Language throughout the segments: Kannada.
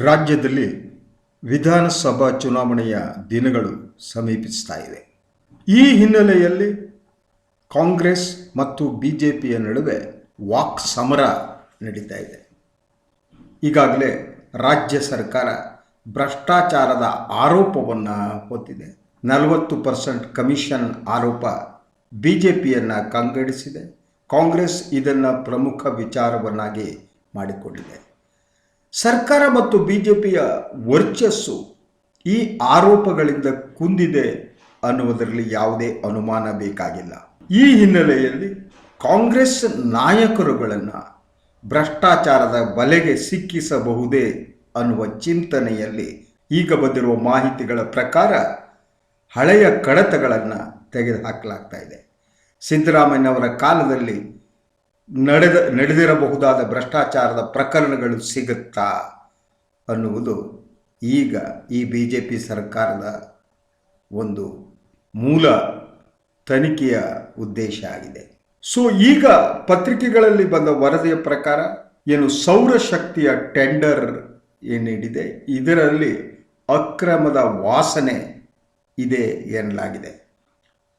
ರಾಜ್ಯದಲ್ಲಿ ವಿಧಾನಸಭಾ ಚುನಾವಣೆಯ ದಿನಗಳು ಸಮೀಪಿಸ್ತಾ ಇವೆ. ಈ ಹಿನ್ನೆಲೆಯಲ್ಲಿ ಕಾಂಗ್ರೆಸ್ ಮತ್ತು ಬಿಜೆಪಿಯ ನಡುವೆ ವಾಕ್ ಸಮರ ನಡೀತಾ ಇದೆ. ಈಗಾಗಲೇ ರಾಜ್ಯ ಸರ್ಕಾರ ಭ್ರಷ್ಟಾಚಾರದ ಆರೋಪವನ್ನು ಹೊತ್ತಿದೆ. 40% ಕಮಿಷನ್ ಆರೋಪ ಬಿಜೆಪಿಯನ್ನು ಕಂಗೆಡಿಸಿದೆ. ಕಾಂಗ್ರೆಸ್ ಇದನ್ನು ಪ್ರಮುಖ ವಿಚಾರವನ್ನಾಗಿ ಮಾಡಿಕೊಂಡಿದೆ. ಸರ್ಕಾರ ಮತ್ತು ಬಿಜೆಪಿಯ ವರ್ಚಸ್ಸು ಈ ಆರೋಪಗಳಿಂದ ಕುಂದಿದೆ ಅನ್ನುವುದರಲ್ಲಿ ಯಾವುದೇ ಅನುಮಾನ ಬೇಕಾಗಿಲ್ಲ. ಈ ಹಿನ್ನೆಲೆಯಲ್ಲಿ ಕಾಂಗ್ರೆಸ್ ನಾಯಕರುಗಳನ್ನು ಭ್ರಷ್ಟಾಚಾರದ ಬಲೆಗೆ ಸಿಕ್ಕಿಸಬಹುದೇ ಅನ್ನುವ ಚಿಂತನೆಯಲ್ಲಿ ಈಗ ಬಂದಿರುವ ಮಾಹಿತಿಗಳ ಪ್ರಕಾರ ಹಳೆಯ ಕಡತಗಳನ್ನು ತೆಗೆದುಹಾಕಲಾಗ್ತಾ ಇದೆ. ಸಿದ್ದರಾಮಯ್ಯನವರ ಕಾಲದಲ್ಲಿ ನಡೆದಿರಬಹುದಾದ ಭ್ರಷ್ಟಾಚಾರದ ಪ್ರಕರಣಗಳು ಸಿಗುತ್ತಾ ಅನ್ನುವುದು ಈಗ ಈ ಬಿ ಜೆ ಪಿ ಸರ್ಕಾರದ ಒಂದು ಮೂಲ ತನಿಖೆಯ ಉದ್ದೇಶ ಆಗಿದೆ. ಸೊ ಈಗ ಪತ್ರಿಕೆಗಳಲ್ಲಿ ಬಂದ ವರದಿಯ ಪ್ರಕಾರ ಏನು ಸೌರಶಕ್ತಿಯ ಟೆಂಡರ್ ಏನಿದೆ ಇದರಲ್ಲಿ ಅಕ್ರಮದ ವಾಸನೆ ಇದೆ ಎನ್ನಲಾಗಿದೆ.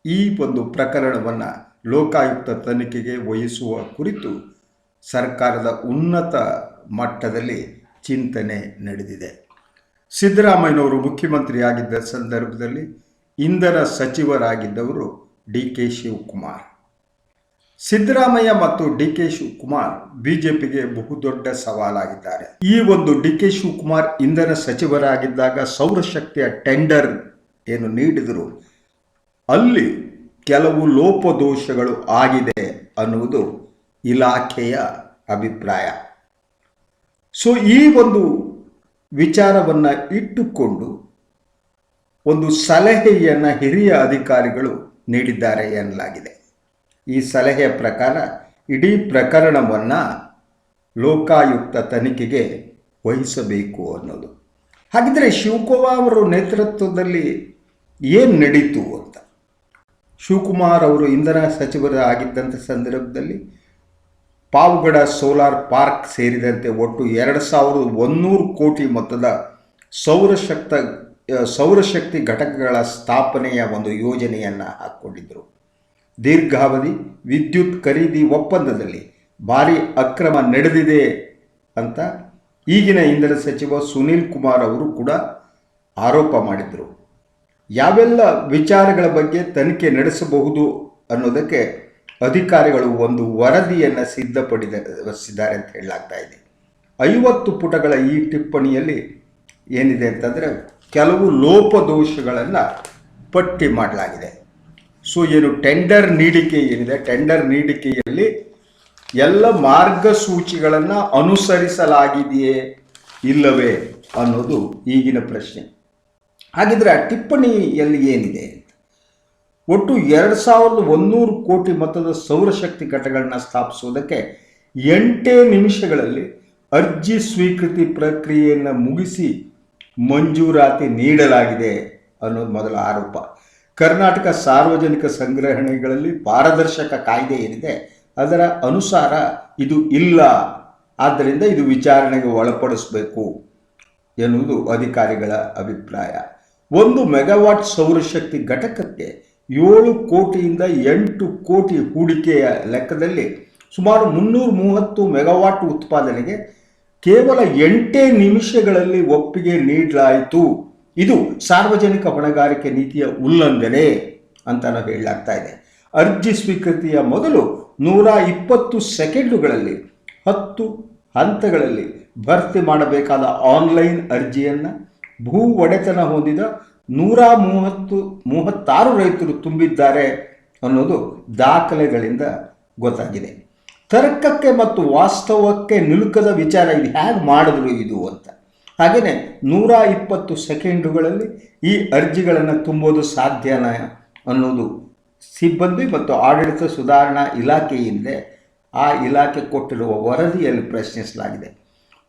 ಈ ಒಂದು ಪ್ರಕರಣವನ್ನು ಲೋಕಾಯುಕ್ತ ತನಿಖೆಗೆ ವಹಿಸುವ ಕುರಿತು ಸರ್ಕಾರದ ಉನ್ನತ ಮಟ್ಟದಲ್ಲಿ ಚಿಂತನೆ ನಡೆದಿದೆ. ಸಿದ್ದರಾಮಯ್ಯನವರು ಮುಖ್ಯಮಂತ್ರಿಯಾಗಿದ್ದ ಸಂದರ್ಭದಲ್ಲಿ ಇಂಧನ ಸಚಿವರಾಗಿದ್ದವರು ಡಿ ಕೆ ಶಿವಕುಮಾರ್. ಸಿದ್ದರಾಮಯ್ಯ ಮತ್ತು ಡಿ ಕೆ ಶಿವಕುಮಾರ್ ಬಿಜೆಪಿಗೆ ಬಹುದೊಡ್ಡ ಸವಾಲಾಗಿದ್ದಾರೆ. ಈ ಒಂದು ಡಿ ಕೆ ಶಿವಕುಮಾರ್ ಇಂಧನ ಸಚಿವರಾಗಿದ್ದಾಗ ಸೌರಶಕ್ತಿಯ ಟೆಂಡರ್ ಏನು ನೀಡಿದರು ಅಲ್ಲಿ ಕೆಲವು ಲೋಪದೋಷಗಳು ಆಗಿದೆ ಅನ್ನುವುದು ಇಲಾಖೆಯ ಅಭಿಪ್ರಾಯ. ಸೊ ಈ ಒಂದು ವಿಚಾರವನ್ನು ಇಟ್ಟುಕೊಂಡು ಒಂದು ಸಲಹೆಯನ್ನು ಹಿರಿಯ ಅಧಿಕಾರಿಗಳು ನೀಡಿದ್ದಾರೆ ಎನ್ನಲಾಗಿದೆ. ಈ ಸಲಹೆಯ ಪ್ರಕಾರ ಇಡೀ ಪ್ರಕರಣವನ್ನು ಲೋಕಾಯುಕ್ತ ತನಿಖೆಗೆ ವಹಿಸಬೇಕು ಅನ್ನೋದು. ಹಾಗಿದ್ರೆ ಶಿವಕುಮಾರ್ ಅವರ ನೇತೃತ್ವದಲ್ಲಿ ಏನು ನಡೀತು ಅಂತ. ಶಿವಕುಮಾರ್ ಅವರು ಇಂಧನ ಸಚಿವರು ಆಗಿದ್ದಂಥ ಸಂದರ್ಭದಲ್ಲಿ ಪಾವಗಡ ಸೋಲಾರ್ ಪಾರ್ಕ್ ಸೇರಿದಂತೆ ಒಟ್ಟು 2100 ಕೋಟಿ ಮೊತ್ತದ ಸೌರಶಕ್ತಿ ಘಟಕಗಳ ಸ್ಥಾಪನೆಯ ಒಂದು ಯೋಜನೆಯನ್ನು ಹಾಕ್ಕೊಂಡಿದ್ದರು. ದೀರ್ಘಾವಧಿ ವಿದ್ಯುತ್ ಖರೀದಿ ಒಪ್ಪಂದದಲ್ಲಿ ಭಾರಿ ಅಕ್ರಮ ನಡೆದಿದೆ ಅಂತ ಈಗಿನ ಇಂಧನ ಸಚಿವ ಸುನೀಲ್ ಕುಮಾರ್ ಅವರು ಕೂಡ ಆರೋಪ ಮಾಡಿದರು. ಯಾವೆಲ್ಲ ವಿಚಾರಗಳ ಬಗ್ಗೆ ತನಿಖೆ ನಡೆಸಬಹುದು ಅನ್ನೋದಕ್ಕೆ ಅಧಿಕಾರಿಗಳು ಒಂದು ವರದಿಯನ್ನು ಸಿದ್ಧಪಡಿಸಿದ್ದಾರೆ ಅಂತ ಹೇಳಲಾಗ್ತಾ ಇದೆ. 50 ಪುಟಗಳ ಈ ಟಿಪ್ಪಣಿಯಲ್ಲಿ ಏನಿದೆ ಅಂತಂದರೆ ಕೆಲವು ಲೋಪದೋಷಗಳನ್ನು ಪಟ್ಟಿ ಮಾಡಲಾಗಿದೆ. ಸೊ ಏನು ಟೆಂಡರ್ ನೀಡಿಕೆ ಏನಿದೆ, ಟೆಂಡರ್ ನೀಡಿಕೆಯಲ್ಲಿ ಎಲ್ಲ ಮಾರ್ಗಸೂಚಿಗಳನ್ನು ಅನುಸರಿಸಲಾಗಿದೆಯೇ ಇಲ್ಲವೇ ಅನ್ನೋದು ಈಗಿನ ಪ್ರಶ್ನೆ. ಹಾಗಿದ್ರೆ ಆ ಟಿಪ್ಪಣಿಯಲ್ಲಿ ಏನಿದೆ? ಒಟ್ಟು 2100 ಕೋಟಿ ಮೊತ್ತದ ಸೌರಶಕ್ತಿ ಘಟಕಗಳನ್ನ ಸ್ಥಾಪಿಸುವುದಕ್ಕೆ 8 ನಿಮಿಷಗಳಲ್ಲಿ ಅರ್ಜಿ ಸ್ವೀಕೃತಿ ಪ್ರಕ್ರಿಯೆಯನ್ನು ಮುಗಿಸಿ ಮಂಜೂರಾತಿ ನೀಡಲಾಗಿದೆ ಅನ್ನೋದು ಮೊದಲ ಆರೋಪ. ಕರ್ನಾಟಕ ಸಾರ್ವಜನಿಕ ಸಂಗ್ರಹಣೆಗಳಲ್ಲಿ ಪಾರದರ್ಶಕ ಕಾಯ್ದೆ ಏನಿದೆ ಅದರ ಅನುಸಾರ ಇದು ಇಲ್ಲ, ಆದ್ದರಿಂದ ಇದು ವಿಚಾರಣೆಗೆ ಒಳಪಡಿಸಬೇಕು ಎನ್ನುವುದು ಅಧಿಕಾರಿಗಳ ಅಭಿಪ್ರಾಯ. 1 ಮೆಗಾವಾಟ್ ಸೌರಶಕ್ತಿ ಘಟಕಕ್ಕೆ 7 ಕೋಟಿಯಿಂದ 8 ಕೋಟಿ ಹೂಡಿಕೆಯ ಲೆಕ್ಕದಲ್ಲಿ ಸುಮಾರು 330 ಮೆಗಾವಾಟ್ ಉತ್ಪಾದನೆಗೆ ಕೇವಲ 8 ನಿಮಿಷಗಳಲ್ಲಿ ಒಪ್ಪಿಗೆ ನೀಡಲಾಯಿತು. ಇದು ಸಾರ್ವಜನಿಕ ಹೊಣೆಗಾರಿಕೆ ನೀತಿಯ ಉಲ್ಲಂಘನೆ ಅಂತ ಹೇಳಲಾಗ್ತಾ ಇದೆ. ಅರ್ಜಿ ಸ್ವೀಕೃತಿಯ ಮೊದಲು 120 ಸೆಕೆಂಡುಗಳಲ್ಲಿ 10 ಹಂತಗಳಲ್ಲಿ ಭರ್ತಿ ಮಾಡಬೇಕಾದ ಆನ್ಲೈನ್ ಅರ್ಜಿಯನ್ನು ಭೂ ಒಡೆತನ ಹೊಂದಿದ 136 ರೈತರು ತುಂಬಿದ್ದಾರೆ ಅನ್ನೋದು ದಾಖಲೆಗಳಿಂದ ಗೊತ್ತಾಗಿದೆ. ತರ್ಕಕ್ಕೆ ಮತ್ತು ವಾಸ್ತವಕ್ಕೆ ನಿಲುಕದ ವಿಚಾರ ಇದು ಹೇಗೆ ಮಾಡಿದ್ರು ಇದು ಅಂತ. ಹಾಗೆಯೇ 120 ಸೆಕೆಂಡುಗಳಲ್ಲಿ ಈ ಅರ್ಜಿಗಳನ್ನು ತುಂಬೋದು ಸಾಧ್ಯನಾ ಅನ್ನೋದು ಸಿಬ್ಬಂದಿ ಮತ್ತು ಆಡಳಿತ ಸುಧಾರಣಾ ಇಲಾಖೆ ಏನಿದೆ ಆ ಇಲಾಖೆ ಕೊಟ್ಟಿರುವ ವರದಿಯಲ್ಲಿ ಪ್ರಶ್ನಿಸಲಾಗಿದೆ.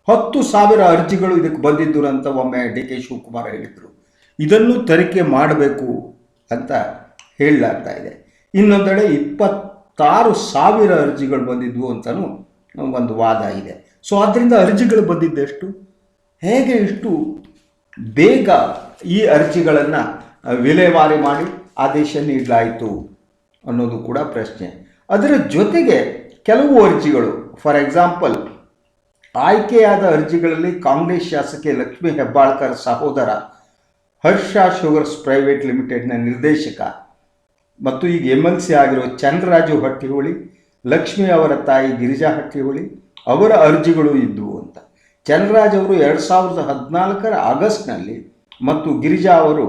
10,000 ಅರ್ಜಿಗಳು ಇದಕ್ಕೆ ಬಂದಿದ್ದು ಅಂತ ಒಮ್ಮೆ ಡಿ ಕೆ ಶಿವಕುಮಾರ್ ಹೇಳಿದರು. ಇದನ್ನು ತನಿಖೆ ಮಾಡಬೇಕು ಅಂತ ಹೇಳಲಾಗ್ತಾ ಇದೆ. ಇನ್ನೊಂದೆಡೆ 26,000 ಅರ್ಜಿಗಳು ಬಂದಿದ್ವು ಅಂತಲೂ ಒಂದು ವಾದ ಇದೆ. ಸೊ ಆದ್ದರಿಂದ ಅರ್ಜಿಗಳು ಬಂದಿದ್ದೆಷ್ಟು, ಹೇಗೆ ಇಷ್ಟು ಬೇಗ ಈ ಅರ್ಜಿಗಳನ್ನು ವಿಲೇವಾರಿ ಮಾಡಿ ಆದೇಶ ನೀಡಲಾಯಿತು ಅನ್ನೋದು ಕೂಡ ಪ್ರಶ್ನೆ. ಅದರ ಜೊತೆಗೆ ಕೆಲವು ಅರ್ಜಿಗಳು, ಫಾರ್ ಎಕ್ಸಾಂಪಲ್, ಆಯ್ಕೆಯಾದ ಅರ್ಜಿಗಳಲ್ಲಿ ಕಾಂಗ್ರೆಸ್ ಶಾಸಕಿ ಲಕ್ಷ್ಮೀ ಹೆಬ್ಬಾಳ್ಕರ್ ಸಹೋದರ ಹರ್ಷ ಶುಗರ್ಸ್ ಪ್ರೈವೇಟ್ ಲಿಮಿಟೆಡ್ನ ನಿರ್ದೇಶಕ ಮತ್ತು ಈಗ MLC ಆಗಿರೋ ಚಂದ್ರರಾಜು ಹಟ್ಟಿಹೊಳಿ, ಲಕ್ಷ್ಮಿ ಅವರ ತಾಯಿ ಗಿರಿಜಾ ಹಟ್ಟಿಹೊಳಿ ಅವರ ಅರ್ಜಿಗಳು ಇದ್ದವು ಅಂತ. ಚಂದ್ರರಾಜ್ ಅವರು 2014 ಆಗಸ್ಟ್ನಲ್ಲಿ ಮತ್ತು ಗಿರಿಜಾ ಅವರು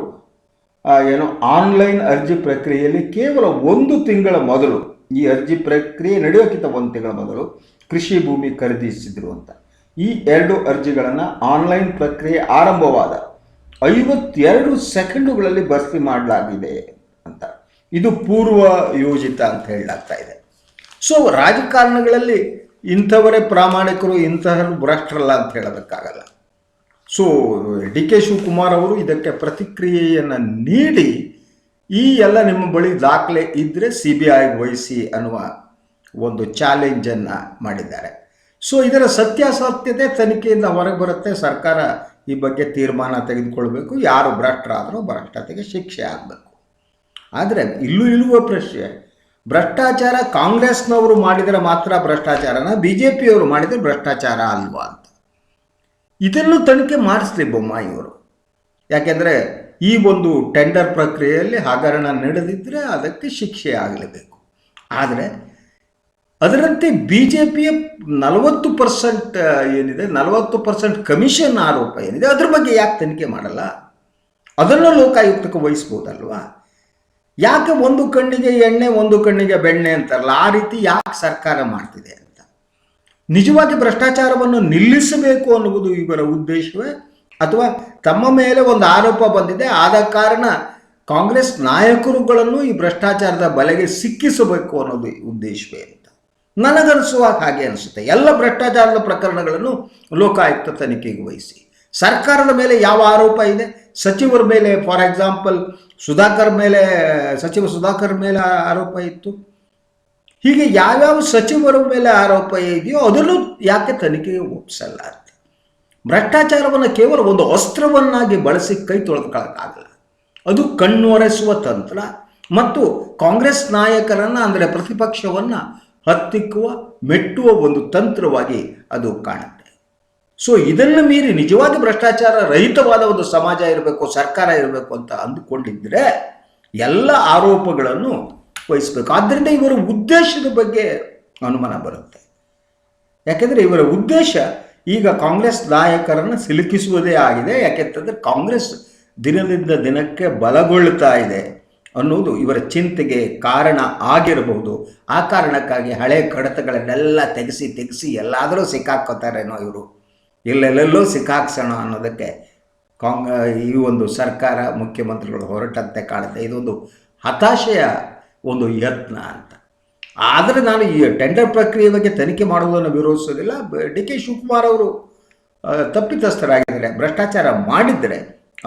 ಆನ್ಲೈನ್ ಅರ್ಜಿ ಪ್ರಕ್ರಿಯೆಯಲ್ಲಿ ಕೇವಲ 1 ತಿಂಗಳ ಮೊದಲು, ಈ ಅರ್ಜಿ ಪ್ರಕ್ರಿಯೆ ನಡೆಯೋಕ್ಕಿಂತ 1 ತಿಂಗಳ ಮೊದಲು ಕೃಷಿ ಭೂಮಿ ಖರೀದಿಸಿದ್ರು ಅಂತ. ಈ 2 ಅರ್ಜಿಗಳನ್ನು ಆನ್ಲೈನ್ ಪ್ರಕ್ರಿಯೆ ಆರಂಭವಾದ 52 ಸೆಕೆಂಡುಗಳಲ್ಲಿ ಭರ್ತಿ ಮಾಡಲಾಗಿದೆ ಅಂತ. ಇದು ಪೂರ್ವ ಯೋಜಿತ ಅಂತ ಹೇಳಲಾಗ್ತಾ ಇದೆ. ಸೊ ರಾಜಕಾರಣಗಳಲ್ಲಿ ಇಂಥವರೇ ಪ್ರಾಮಾಣಿಕರು, ಇಂತಹರು ಭ್ರಷ್ಟರಲ್ಲ ಅಂತ ಹೇಳೋದಕ್ಕಾಗಲ್ಲ. ಸೊ DK ಶಿವಕುಮಾರ್ ಅವರು ಇದಕ್ಕೆ ಪ್ರತಿಕ್ರಿಯೆಯನ್ನು ನೀಡಿ ಈ ಎಲ್ಲ ನಿಮ್ಮ ಬಳಿ ದಾಖಲೆ ಇದ್ದರೆ CBI ವಹಿಸಿ ಅನ್ನುವ ಒಂದು ಚಾಲೆಂಜನ್ನು ಮಾಡಿದ್ದಾರೆ. ಸೊ ಇದರ ಸತ್ಯಾಸತ್ಯತೆ ತನಿಖೆಯಿಂದ ಹೊರಗೆ ಬರುತ್ತೆ. ಸರ್ಕಾರ ಈ ಬಗ್ಗೆ ತೀರ್ಮಾನ ತೆಗೆದುಕೊಳ್ಬೇಕು. ಯಾರು ಭ್ರಷ್ಟರಾದರೂ ಭ್ರಷ್ಟತೆಗೆ ಶಿಕ್ಷೆ ಆಗಬೇಕು. ಆದರೆ ಇಲ್ಲುವ ಪ್ರಶ್ನೆ, ಭ್ರಷ್ಟಾಚಾರ ಕಾಂಗ್ರೆಸ್ನವರು ಮಾಡಿದರೆ ಮಾತ್ರ ಭ್ರಷ್ಟಾಚಾರನ, BJPಯವರು ಮಾಡಿದರೆ ಭ್ರಷ್ಟಾಚಾರ ಅಲ್ವಾ ಅಂತ ಇದನ್ನು ತನಿಖೆ ಮಾಡಿಸ್ಲಿ ಬೊಮ್ಮಾಯಿಯವರು. ಯಾಕೆಂದರೆ ಈ ಒಂದು ಟೆಂಡರ್ ಪ್ರಕ್ರಿಯೆಯಲ್ಲಿ ಹಗರಣ ನಡೆದಿದ್ದರೆ ಅದಕ್ಕೆ ಶಿಕ್ಷೆ ಆಗಲೇಬೇಕು. ಆದರೆ ಅದರಂತೆ BJPಯ 40% ಏನಿದೆ, 40% ಕಮಿಷನ್ ಆರೋಪ ಏನಿದೆ, ಅದ್ರ ಬಗ್ಗೆ ಯಾಕೆ ತನಿಖೆ ಮಾಡಲ್ಲ? ಅದನ್ನು ಲೋಕಾಯುಕ್ತಕ್ಕೆ ವಹಿಸ್ಬೋದಲ್ವಾ? ಯಾಕೆ ಒಂದು ಕಣ್ಣಿಗೆ ಎಣ್ಣೆ ಒಂದು ಕಣ್ಣಿಗೆ ಬೆಣ್ಣೆ ಅಂತಾರಲ್ಲ, ಆ ರೀತಿ ಯಾಕೆ ಸರ್ಕಾರ ಮಾಡ್ತಿದೆ ಅಂತ. ನಿಜವಾಗಿ ಭ್ರಷ್ಟಾಚಾರವನ್ನು ನಿಲ್ಲಿಸಬೇಕು ಅನ್ನುವುದು ಇವರ ಉದ್ದೇಶವೇ, ಅಥವಾ ತಮ್ಮ ಮೇಲೆ ಒಂದು ಆರೋಪ ಬಂದಿದೆ, ಆದ ಕಾರಣ ಕಾಂಗ್ರೆಸ್ ನಾಯಕರುಗಳನ್ನು ಈ ಭ್ರಷ್ಟಾಚಾರದ ಬಲೆಗೆ ಸಿಕ್ಕಿಸಬೇಕು ಅನ್ನೋದು ಉದ್ದೇಶವೇ ಅಂತ ನನಗನ್ನಿಸುವಾಗ ಹಾಗೆ ಅನಿಸುತ್ತೆ. ಎಲ್ಲ ಭ್ರಷ್ಟಾಚಾರದ ಪ್ರಕರಣಗಳನ್ನು ಲೋಕಾಯುಕ್ತ ತನಿಖೆಗೆ ವಹಿಸಿ. ಸರ್ಕಾರದ ಮೇಲೆ ಯಾವ ಆರೋಪ ಇದೆ, ಸಚಿವರ ಮೇಲೆ, ಫಾರ್ ಎಕ್ಸಾಂಪಲ್ ಸಚಿವ ಸುಧಾಕರ್ ಮೇಲೆ ಆರೋಪ ಇತ್ತು. ಹೀಗೆ ಯಾವ್ಯಾವ ಸಚಿವರ ಮೇಲೆ ಆರೋಪ ಇದೆಯೋ ಅದನ್ನು ಯಾಕೆ ತನಿಖೆಗೆ ಒಪ್ಪಿಸಲ್ಲ ಅಂತ. ಭ್ರಷ್ಟಾಚಾರವನ್ನು ಕೇವಲ ಒಂದು ಅಸ್ತ್ರವನ್ನಾಗಿ ಬಳಸಿ ಕೈ ತೊಳೆದುಕೊಳ್ಳೋಕ್ಕಾಗಲ್ಲ. ಅದು ಕಣ್ಣೊರೆಸುವ ತಂತ್ರ ಮತ್ತು ಕಾಂಗ್ರೆಸ್ ನಾಯಕರನ್ನು, ಅಂದರೆ ಪ್ರತಿಪಕ್ಷವನ್ನು ಹತ್ತಿಕ್ಕುವ, ಮೆಟ್ಟುವ ಒಂದು ತಂತ್ರವಾಗಿ ಅದು ಕಾಣುತ್ತೆ. ಸೊ ಇದನ್ನು ಮೀರಿ ನಿಜವಾಗಿ ಭ್ರಷ್ಟಾಚಾರ ರಹಿತವಾದ ಒಂದು ಸಮಾಜ ಇರಬೇಕು, ಸರ್ಕಾರ ಇರಬೇಕು ಅಂತ ಅಂದುಕೊಂಡಿದ್ದರೆ ಎಲ್ಲ ಆರೋಪಗಳನ್ನು ವಹಿಸಬೇಕು. ಆದ್ದರಿಂದ ಇವರ ಉದ್ದೇಶದ ಬಗ್ಗೆ ಅನುಮಾನ ಬರುತ್ತೆ. ಯಾಕೆಂದರೆ ಇವರ ಉದ್ದೇಶ ಈಗ ಕಾಂಗ್ರೆಸ್ ನಾಯಕರನ್ನು ಸಿಲುಕಿಸುವುದೇ ಆಗಿದೆ. ಯಾಕೆಂತಂದರೆ ಕಾಂಗ್ರೆಸ್ ದಿನದಿಂದ ದಿನಕ್ಕೆ ಬಲಗೊಳ್ಳುತ್ತಾ ಇದೆ ಅನ್ನೋದು ಇವರ ಚಿಂತೆಗೆ ಕಾರಣ ಆಗಿರಬಹುದು. ಆ ಕಾರಣಕ್ಕಾಗಿ ಹಳೆ ಕಡತಗಳನ್ನೆಲ್ಲ ತೆಗೆಸಿ ಎಲ್ಲಾದರೂ ಸಿಕ್ಕಾಕೋತಾರೇನೋ ಇವರು, ಎಲ್ಲೆಲ್ಲೆಲ್ಲೋ ಸಿಕ್ಕಾಕ್ಸೋಣ ಅನ್ನೋದಕ್ಕೆ ಈ ಒಂದು ಸರ್ಕಾರ, ಮುಖ್ಯಮಂತ್ರಿಗಳು ಹೊರಟಂತೆ ಕಾಣುತ್ತೆ. ಇದೊಂದು ಹತಾಶೆಯ ಒಂದು ಯತ್ನ ಅಂತ. ಆದರೆ ನಾನು ಈ ಟೆಂಡರ್ ಪ್ರಕ್ರಿಯೆ ಬಗ್ಗೆ ತನಿಖೆ ಮಾಡುವುದನ್ನು ವಿರೋಧಿಸೋದಿಲ್ಲ. DK ಶಿವಕುಮಾರ್ ಅವರು ತಪ್ಪಿತಸ್ಥರಾಗಿದ್ದಾರೆ, ಭ್ರಷ್ಟಾಚಾರ ಮಾಡಿದರೆ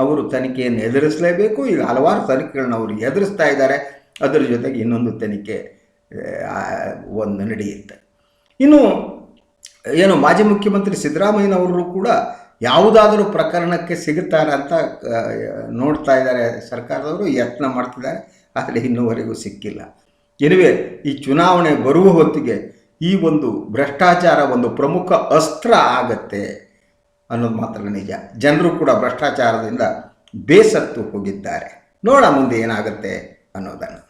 ಅವರು ತನಿಖೆಯನ್ನು ಎದುರಿಸಲೇಬೇಕು. ಈಗ ಹಲವಾರು ತನಿಖೆಗಳನ್ನ ಅವರು ಎದುರಿಸ್ತಾ ಇದ್ದಾರೆ. ಅದರ ಜೊತೆಗೆ ಇನ್ನೊಂದು ತನಿಖೆ ಒಂದು ನಡೆಯುತ್ತೆ. ಇನ್ನು ಮಾಜಿ ಮುಖ್ಯಮಂತ್ರಿ ಸಿದ್ದರಾಮಯ್ಯನವರು ಕೂಡ ಯಾವುದಾದರೂ ಪ್ರಕರಣಕ್ಕೆ ಸಿಗುತ್ತಾರೆ ಅಂತ ನೋಡ್ತಾ ಇದ್ದಾರೆ. ಸರ್ಕಾರದವರು ಯತ್ನ ಮಾಡ್ತಿದ್ದಾರೆ, ಆದರೆ ಇನ್ನೂವರೆಗೂ ಸಿಕ್ಕಿಲ್ಲ. ಎನಿವೆ ಈ ಚುನಾವಣೆ ಬರುವ ಹೊತ್ತಿಗೆ ಈ ಒಂದು ಭ್ರಷ್ಟಾಚಾರ ಒಂದು ಪ್ರಮುಖ ಅಸ್ತ್ರ ಆಗತ್ತೆ ಅನ್ನೋದು ಮಾತ್ರ ನಿಜ. ಜನರು ಕೂಡ ಭ್ರಷ್ಟಾಚಾರದಿಂದ ಬೇಸತ್ತು ಹೋಗಿದ್ದಾರೆ. ನೋಡ ಮುಂದೆ ಏನಾಗುತ್ತೆ ಅನ್ನೋದನ್ನು.